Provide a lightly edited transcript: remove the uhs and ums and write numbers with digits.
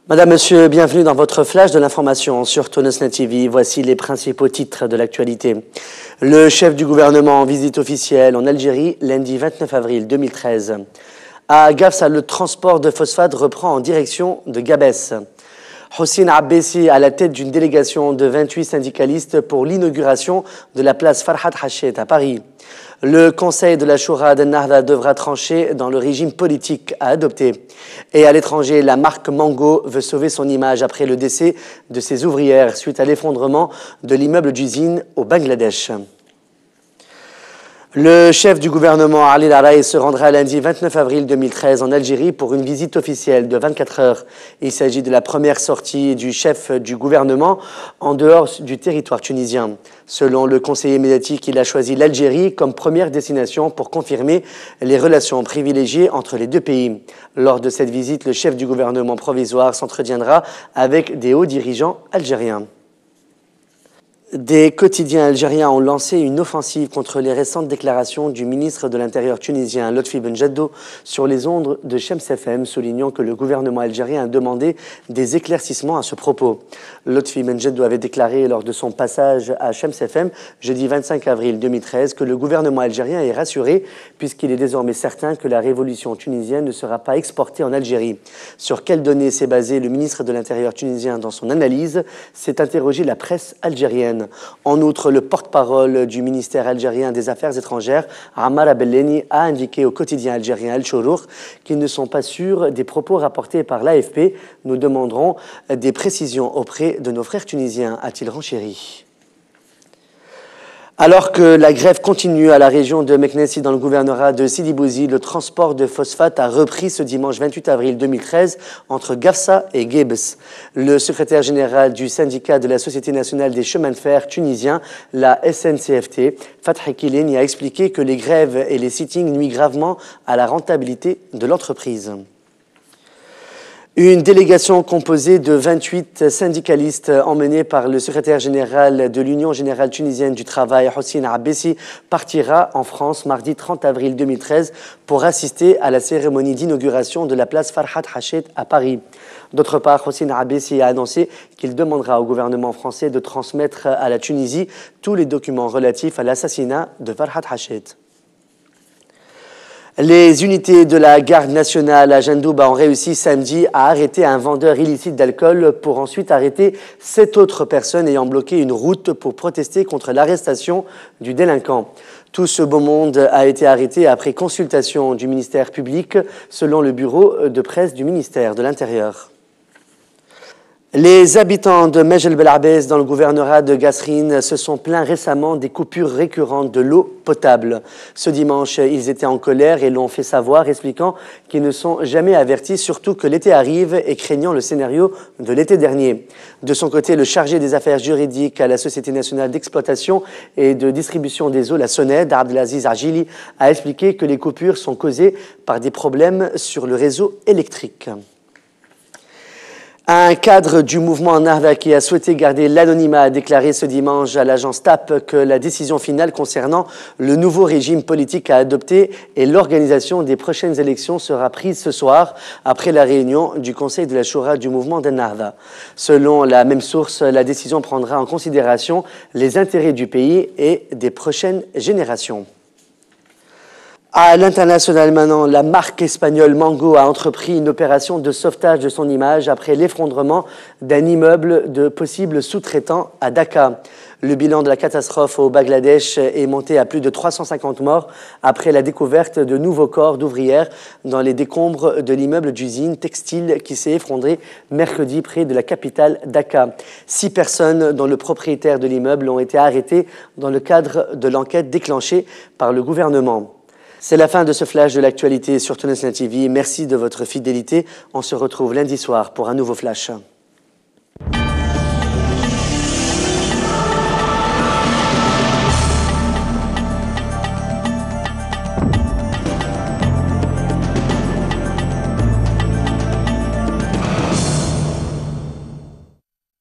Madame, Monsieur, bienvenue dans votre flash de l'information sur Tonosnet TV. Voici les principaux titres de l'actualité. Le chef du gouvernement en visite officielle en Algérie lundi 29 avril 2013. À Gafsa, le transport de phosphate reprend en direction de Gabès. Hossein Abbessi à la tête d'une délégation de 28 syndicalistes pour l'inauguration de la place Farhat Hachet à Paris. Le Conseil de la Choura d'Ennahda devra trancher dans le régime politique à adopter. Et à l'étranger, la marque Mango veut sauver son image après le décès de ses ouvrières suite à l'effondrement de l'immeuble d'usine au Bangladesh. Le chef du gouvernement, Ali Laraï, se rendra lundi 29 avril 2013 en Algérie pour une visite officielle de 24 heures. Il s'agit de la première sortie du chef du gouvernement en dehors du territoire tunisien. Selon le conseiller médiatique, il a choisi l'Algérie comme première destination pour confirmer les relations privilégiées entre les deux pays. Lors de cette visite, le chef du gouvernement provisoire s'entretiendra avec des hauts dirigeants algériens. Des quotidiens algériens ont lancé une offensive contre les récentes déclarations du ministre de l'Intérieur tunisien Lotfi Benjeddo sur les ondes de Shems FM, soulignant que le gouvernement algérien a demandé des éclaircissements à ce propos. Lotfi Benjeddo avait déclaré lors de son passage à Shems FM, jeudi 25 avril 2013, que le gouvernement algérien est rassuré puisqu'il est désormais certain que la révolution tunisienne ne sera pas exportée en Algérie. Sur quelles données s'est basé le ministre de l'Intérieur tunisien dans son analyse, s'est interrogé la presse algérienne. En outre, le porte-parole du ministère algérien des Affaires étrangères, Ammar Abelleni, a indiqué au quotidien algérien Al-Chourour qu'ils ne sont pas sûrs des propos rapportés par l'AFP. Nous demanderons des précisions auprès de nos frères tunisiens, a-t-il renchéri. Alors que la grève continue à la région de Meknessi dans le gouvernorat de Sidi Bouzi, le transport de phosphate a repris ce dimanche 28 avril 2013 entre Gafsa et Gebes. Le secrétaire général du syndicat de la Société nationale des chemins de fer tunisiens, la SNCFT, Fathi Kileni, a expliqué que les grèves et les sittings nuisent gravement à la rentabilité de l'entreprise. Une délégation composée de 28 syndicalistes emmenée par le secrétaire général de l'Union générale tunisienne du travail, Hossein Abbessi, partira en France mardi 30 avril 2013 pour assister à la cérémonie d'inauguration de la place Farhat Hachet à Paris. D'autre part, Hossein Abbessi a annoncé qu'il demandera au gouvernement français de transmettre à la Tunisie tous les documents relatifs à l'assassinat de Farhat Hachet. Les unités de la garde nationale à Jendouba ont réussi samedi à arrêter un vendeur illicite d'alcool pour ensuite arrêter 7 autres personnes ayant bloqué une route pour protester contre l'arrestation du délinquant. Tout ce beau monde a été arrêté après consultation du ministère public, selon le bureau de presse du ministère de l'Intérieur. Les habitants de Mejel Belarbès dans le gouvernorat de Gasserine se sont plaints récemment des coupures récurrentes de l'eau potable. Ce dimanche, ils étaient en colère et l'ont fait savoir, expliquant qu'ils ne sont jamais avertis, surtout que l'été arrive et craignant le scénario de l'été dernier. De son côté, le chargé des affaires juridiques à la Société nationale d'exploitation et de distribution des eaux, la SONED, Abdelaziz Arjili, a expliqué que les coupures sont causées par des problèmes sur le réseau électrique. Un cadre du mouvement Ennahda qui a souhaité garder l'anonymat a déclaré ce dimanche à l'agence TAP que la décision finale concernant le nouveau régime politique à adopter et l'organisation des prochaines élections sera prise ce soir après la réunion du Conseil de la Choura du mouvement d'Ennahda. Selon la même source, la décision prendra en considération les intérêts du pays et des prochaines générations. À l'international maintenant, la marque espagnole Mango a entrepris une opération de sauvetage de son image après l'effondrement d'un immeuble de possibles sous-traitants à Dhaka. Le bilan de la catastrophe au Bangladesh est monté à plus de 350 morts après la découverte de nouveaux corps d'ouvrières dans les décombres de l'immeuble d'usine textile qui s'est effondré mercredi près de la capitale Dhaka. 6 personnes, dont le propriétaire de l'immeuble, ont été arrêtées dans le cadre de l'enquête déclenchée par le gouvernement. C'est la fin de ce flash de l'actualité sur Tonosnet TV. Merci de votre fidélité. On se retrouve lundi soir pour un nouveau flash.